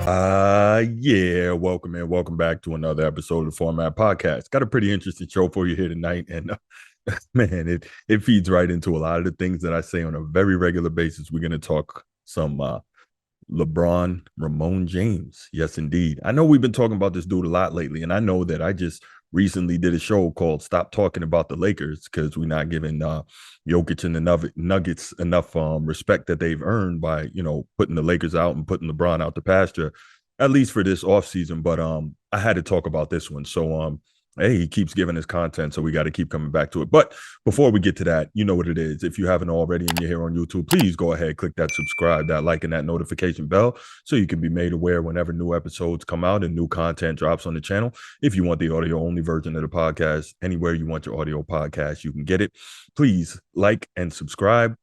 Yeah, welcome and welcome back to another episode of the Format Podcast. Got a pretty interesting show for you here tonight, and man, it feeds right into a lot of the things that I say on a very regular basis. We're going to talk some LeBron, Ramon James. Yes, indeed. I know we've been talking about this dude a lot lately, and I know that I just recently did a show called "Stop Talking About the Lakers" because we're not giving Jokic and the Nuggets enough respect that they've earned by putting the Lakers out and putting LeBron out the pasture, at least for this offseason. But I had to talk about this one. So hey, he keeps giving us content, so we got to keep coming back to it. But before we get to that, you know what it is. If you haven't already and you're here on YouTube, please go ahead, click that subscribe, that like, and that notification bell so you can be made aware whenever new episodes come out and new content drops on the channel. If you want the audio-only version of the podcast, anywhere you want your audio podcast, you can get it. Please like and subscribe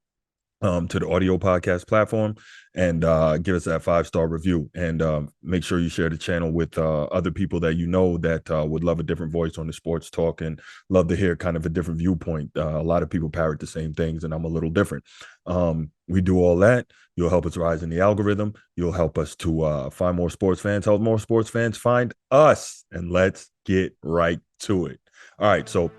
to the audio podcast platform and give us that 5-star review, and make sure you share the channel with other people that you know that would love a different voice on the sports talk and love to hear kind of a different viewpoint. A lot of people parrot the same things, and I'm a little different. We do all that. You'll help us rise in the algorithm. You'll help us to find more sports fans, help more sports fans find us, and let's get right to it. All right, so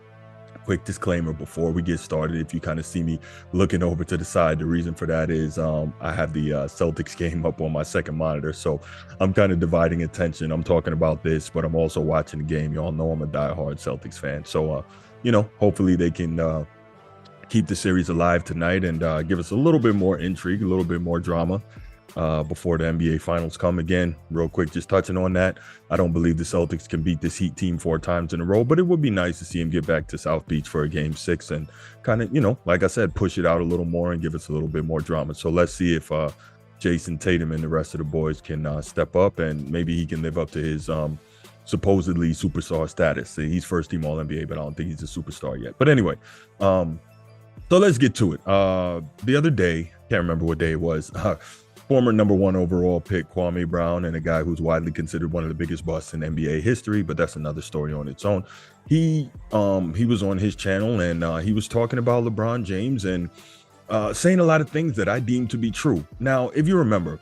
quick disclaimer before we get started. If you kind of see me looking over to the side, the reason for that is I have the Celtics game up on my second monitor, so I'm kind of dividing attention. I'm talking about this, but I'm also watching the game. Y'all know I'm a diehard Celtics fan, so hopefully they can keep the series alive tonight and give us a little bit more intrigue, a little bit more drama before the NBA Finals come. Again, real quick, just touching on that, I don't believe the Celtics can beat this Heat team 4 times in a row, but it would be nice to see him get back to South Beach for a Game 6 and kind of, like I said, push it out a little more and give us a little bit more drama. So let's see if Jason Tatum and the rest of the boys can step up, and maybe he can live up to his supposedly superstar status. He's first team All-NBA, but I don't think he's a superstar yet. But anyway, so let's get to it. The other day, can't remember what day it was, former number 1 overall pick Kwame Brown, and a guy who's widely considered one of the biggest busts in NBA history, but that's another story on its own. He was on his channel, and he was talking about LeBron James and saying a lot of things that I deem to be true. Now, if you remember,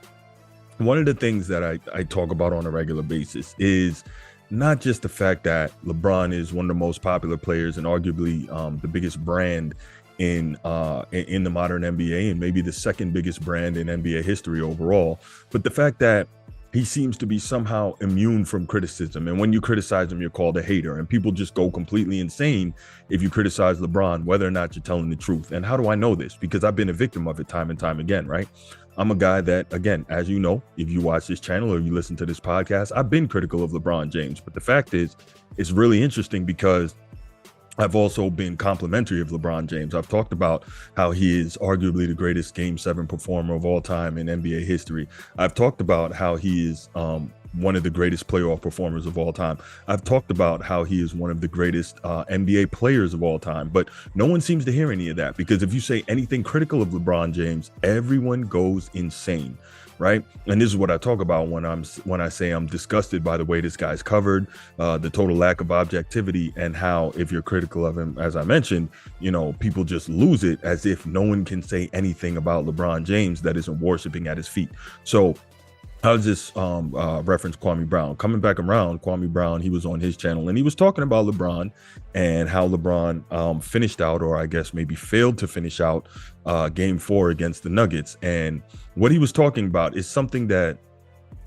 one of the things that I talk about on a regular basis is not just the fact that LeBron is one of the most popular players and arguably the biggest brand in the modern NBA, and maybe the second biggest brand in NBA history overall, but the fact that he seems to be somehow immune from criticism. And when you criticize him, you're called a hater, and people just go completely insane if you criticize LeBron, whether or not you're telling the truth. And how do I know this? Because I've been a victim of it time and time again, right? I'm a guy that, again, as you know, if you watch this channel or you listen to this podcast, I've been critical of LeBron James. But the fact is, it's really interesting because I've also been complimentary of LeBron James. I've talked about how he is arguably the greatest Game 7 performer of all time in NBA history. I've talked about how he is one of the greatest playoff performers of all time. I've talked about how he is one of the greatest NBA players of all time, but no one seems to hear any of that, because if you say anything critical of LeBron James, everyone goes insane. Right. And this is what I talk about when I say I'm disgusted by the way this guy's covered, the total lack of objectivity, and how if you're critical of him, as I mentioned, people just lose it, as if no one can say anything about LeBron James that isn't worshiping at his feet. So I'll just reference Kwame Brown. Coming back around, Kwame Brown, he was on his channel and he was talking about LeBron and how LeBron finished out, or I guess maybe failed to finish out Game 4 against the Nuggets. And what he was talking about is something that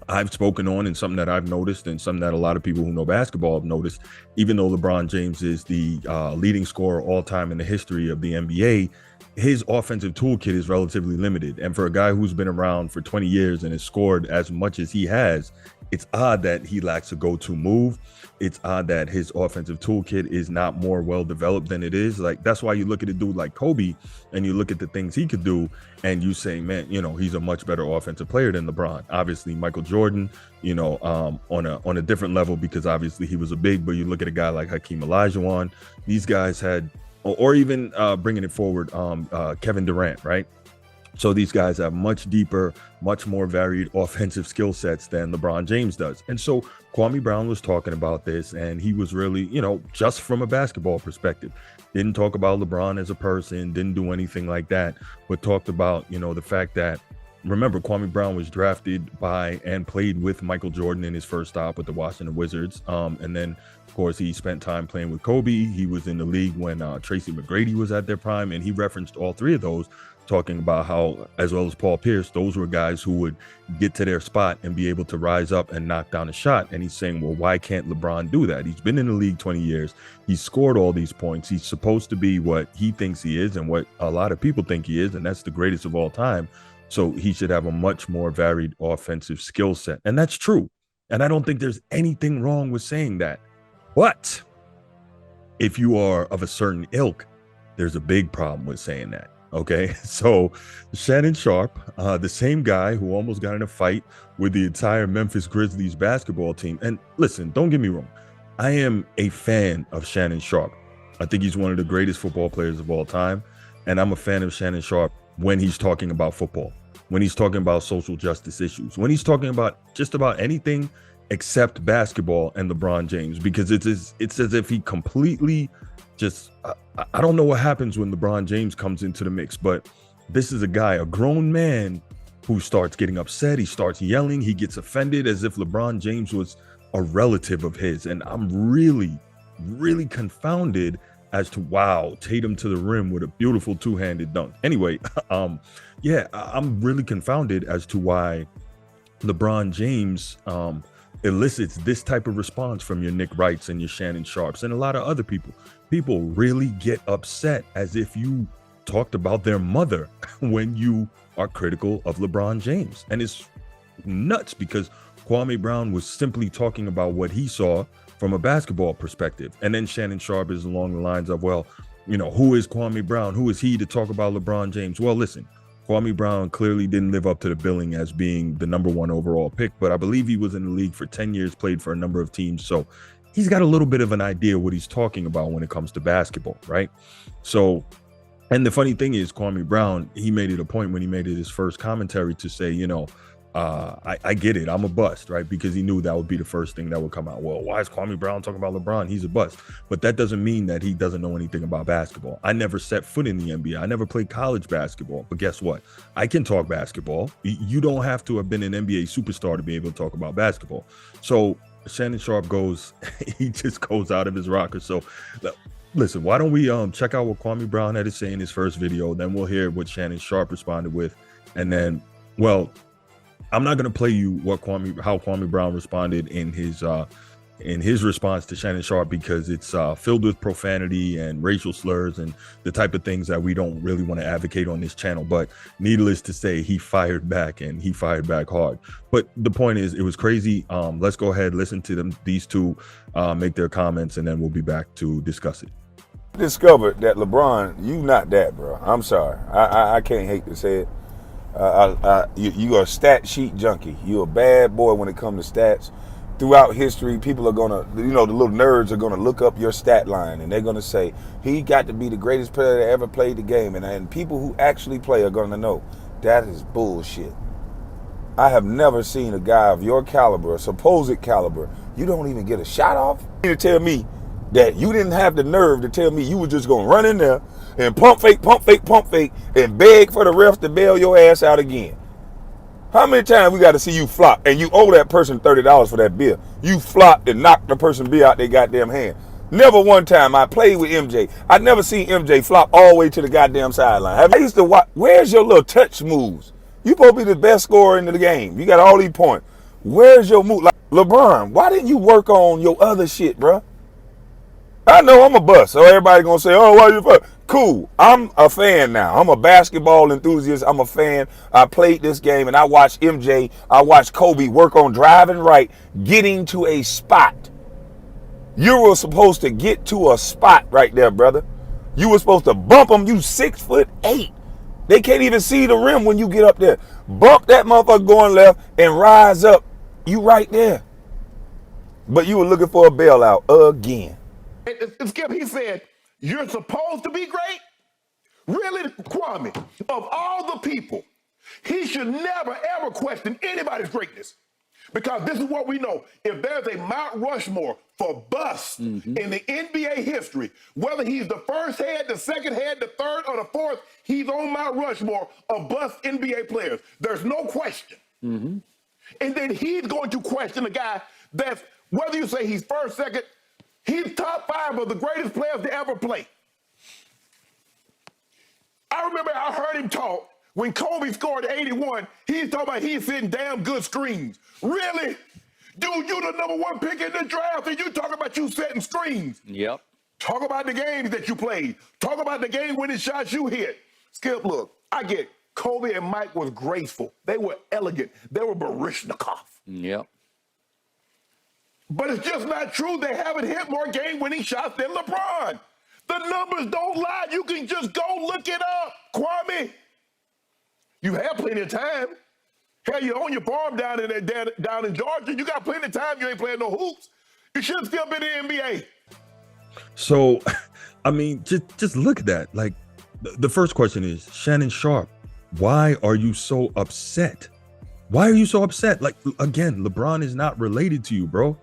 I've spoken on and something that I've noticed and something that a lot of people who know basketball have noticed. Even though LeBron James is the leading scorer all time in the history of the NBA, his offensive toolkit is relatively limited. And for a guy who's been around for 20 years and has scored as much as he has, it's odd that he lacks a go-to move. It's odd that his offensive toolkit is not more well-developed than it is. Like, that's why you look at a dude like Kobe and you look at the things he could do and you say, man, he's a much better offensive player than LeBron. Obviously, Michael Jordan, on a different level, because obviously he was a big, but you look at a guy like Hakeem Olajuwon, these guys had, or even bringing it forward, Kevin Durant, right? So these guys have much deeper, much more varied offensive skill sets than LeBron James does. And so Kwame Brown was talking about this, and he was really, just from a basketball perspective, didn't talk about LeBron as a person, didn't do anything like that, but talked about, the fact that remember, Kwame Brown was drafted by and played with Michael Jordan in his first stop with the Washington Wizards. And then, of course, he spent time playing with Kobe. He was in the league when Tracy McGrady was at their prime, and he referenced all three of those, talking about how, as well as Paul Pierce, those were guys who would get to their spot and be able to rise up and knock down a shot. And he's saying, well, why can't LeBron do that? He's been in the league 20 years. He's scored all these points. He's supposed to be what he thinks he is and what a lot of people think he is, and that's the greatest of all time. So he should have a much more varied offensive skill set. And that's true. And I don't think there's anything wrong with saying that. But if you are of a certain ilk, there's a big problem with saying that. Okay, so Shannon Sharpe, the same guy who almost got in a fight with the entire Memphis Grizzlies basketball team. And listen, don't get me wrong. I am a fan of Shannon Sharpe. I think he's one of the greatest football players of all time. And I'm a fan of Shannon Sharpe when he's talking about football, when he's talking about social justice issues, when he's talking about just about anything except basketball and LeBron James, because it's as if he completely just, I don't know what happens when LeBron James comes into the mix, but this is a guy, a grown man, who starts getting upset. He starts yelling. He gets offended as if LeBron James was a relative of his. And I'm really, really confounded as to, wow, Tatum to the rim with a beautiful two-handed dunk. Anyway, yeah, I'm really confounded as to why LeBron James elicits this type of response from your Nick Wrights and your Shannon Sharps and a lot of other people. People really get upset as if you talked about their mother when you are critical of LeBron James. And it's nuts because Kwame Brown was simply talking about what he saw from a basketball perspective. And then Shannon Sharpe is along the lines of, well, you know, who is Kwame Brown? Who is he to talk about LeBron James? Well, listen, Kwame Brown clearly didn't live up to the billing as being the #1 overall pick, but I believe he was in the league for 10 years, played for a number of teams. So he's got a little bit of an idea what he's talking about when it comes to basketball, right? So, and the funny thing is, Kwame Brown, he made it a point when he made it his first commentary to say, you know, I get it, I'm a bust, right? Because he knew that would be the first thing that would come out. Well, why is Kwame Brown talking about LeBron? He's a bust. But that doesn't mean that he doesn't know anything about basketball. I never set foot in the NBA. I never played college basketball. But guess what? I can talk basketball. You don't have to have been an NBA superstar to be able to talk about basketball. So Shannon Sharpe goes, he just goes out of his rocker. So listen, why don't we check out what Kwame Brown had to say in his first video, then we'll hear what Shannon Sharpe responded with. And then, well, I'm not going to play you how Kwame Brown responded in his response to Shannon Sharpe, because it's filled with profanity and racial slurs and the type of things that we don't really want to advocate on this channel. But needless to say, he fired back, and he fired back hard. But the point is, it was crazy. Let's go ahead, listen to these two make their comments, and then we'll be back to discuss it. Discovered that LeBron, you not that, bro. I'm sorry. I can't hate to say it. You are a stat sheet junkie. You're a bad boy when it comes to stats. Throughout history, people are gonna, you know, the little nerds are gonna look up your stat line, and they're gonna say he got to be the greatest player that ever played the game. And people who actually play are gonna know that is bullshit. I have never seen a guy of your caliber, supposed caliber, you don't even get a shot off. You tell me that you didn't have the nerve to tell me you were just gonna run in there and pump fake, and beg for the refs to bail your ass out again. How many times we got to see you flop and you owe that person $30 for that beer? You flopped and knocked the person beer out their goddamn hand. Never one time. I played with MJ. I never seen MJ flop all the way to the goddamn sideline. I used to watch. Where's your little touch moves? You supposed to be the best scorer in the game. You got all these points. Where's your move? Like LeBron, why didn't you work on your other shit, bro? I know I'm a bust, so everybody gonna say, oh, why you fuck? Cool, I'm a fan now. I'm a basketball enthusiast. I'm a fan. I played this game and I watched MJ, I watched Kobe work on driving right, getting to a spot. You were supposed to get to a spot right there, brother. You were supposed to bump them. You 6'8". They can't even see the rim when you get up there. Bump that motherfucker going left and rise up. You right there. But you were looking for a bailout again. Skip, he said, you're supposed to be great? Really, Kwame, of all the people, he should never, ever question anybody's greatness. Because this is what we know. If there's a Mount Rushmore for bust in the NBA history, whether he's the first head, the second head, the third, or the fourth, he's on Mount Rushmore of bust NBA players. There's no question. And then he's going to question a guy that's, whether you say he's first, second, he's top 5 of the greatest players to ever play. I remember I heard him talk when Kobe scored 81. He's talking about he's hitting damn good screens. Really? Dude, you the #1 pick in the draft, and you talk about you setting screens. Yep. Talk about the games that you played. Talk about the game-winning shots you hit. Skip, look, I get it. Kobe and Mike was graceful. They were elegant. They were Baryshnikov. Yep. But it's just not true. They haven't hit more game-winning shots than LeBron. The numbers don't lie. You can just go look it up, Kwame. You have plenty of time. Hell, you own your farm down in Georgia. You got plenty of time. You ain't playing no hoops. You should have still been in the NBA. So, I mean, just look at that. Like, the first question is, Shannon Sharpe, why are you so upset? Why are you so upset? Like, again, LeBron is not related to you, bro.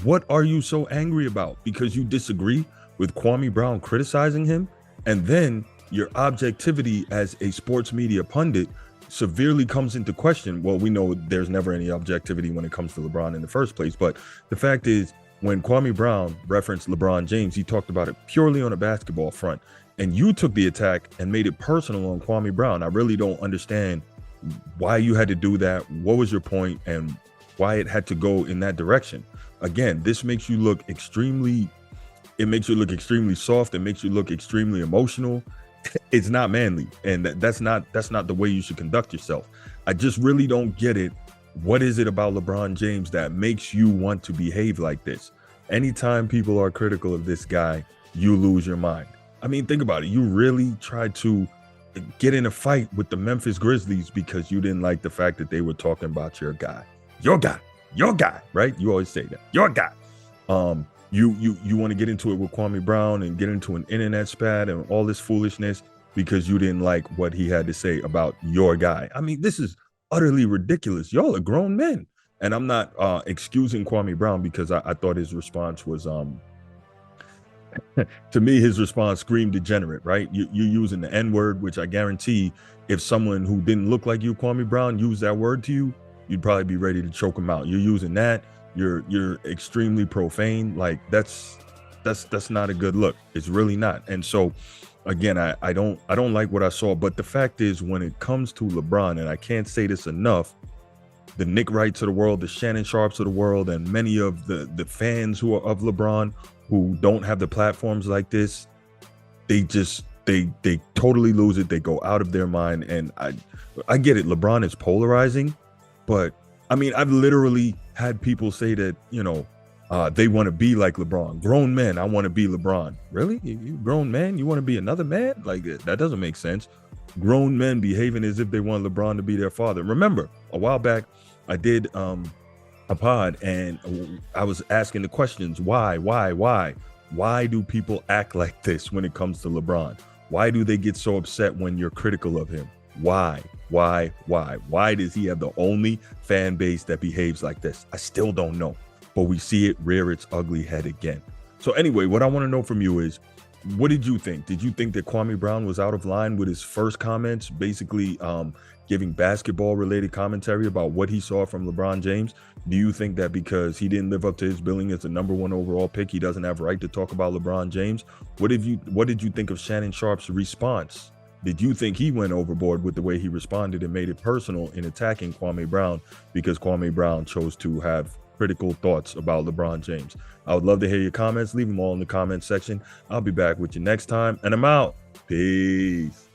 What are you so angry about? Because you disagree with Kwame Brown criticizing him? And then your objectivity as a sports media pundit severely comes into question. Well, we know there's never any objectivity when it comes to LeBron in the first place. But the fact is, when Kwame Brown referenced LeBron James, he talked about it purely on a basketball front. And you took the attack and made it personal on Kwame Brown. I really don't understand why you had to do that. What was your point and why it had to go in that direction? Again, this makes you look extremely soft. It makes you look extremely emotional. It's not manly. And that's not the way you should conduct yourself. I just really don't get it. What is it about LeBron James that makes you want to behave like this? Anytime people are critical of this guy, you lose your mind. I mean, think about it. You really tried to get in a fight with the Memphis Grizzlies because you didn't like the fact that they were talking about your guy, right? You always say that, your guy. You want to get into it with Kwame Brown and get into an internet spat and all this foolishness because you didn't like what he had to say about your guy. I mean, this is utterly ridiculous. Y'all are grown men. And I'm not excusing Kwame Brown because I thought his response was, to me, his response screamed degenerate, right? You're using the N-word, which I guarantee if someone who didn't look like you, Kwame Brown, used that word to you, you'd probably be ready to choke him out. You're using that. You're extremely profane. Like that's not a good look. It's really not. And so again, I don't like what I saw. But the fact is, when it comes to LeBron, and I can't say this enough, the Nick Wrights of the world, the Shannon Sharps of the world, and many of the fans who are of LeBron who don't have the platforms like this, they totally lose it. They go out of their mind. And I get it. LeBron is polarizing, but I mean, I've literally had people say that, they want to be like LeBron. Grown men, I want to be LeBron. Really? You grown man? You want to be another man? Like, that doesn't make sense. Grown men behaving as if they want LeBron to be their father. Remember, a while back, I did a pod and I was asking the questions, why? Why do people act like this when it comes to LeBron? Why do they get so upset when you're critical of him? Why? Why does he have the only fan base that behaves like this? I still don't know, but we see it rear its ugly head again. So anyway, what I want to know from you is, what did you think? Did you think that Kwame Brown was out of line with his first comments, basically giving basketball related commentary about what he saw from LeBron James? Do you think that because he didn't live up to his billing as the #1 overall pick, he doesn't have a right to talk about LeBron James? What did you think of Shannon Sharpe's response? Did you think he went overboard with the way he responded and made it personal in attacking Kwame Brown because Kwame Brown chose to have critical thoughts about LeBron James? I would love to hear your comments. Leave them all in the comment section. I'll be back with you next time, and I'm out. Peace.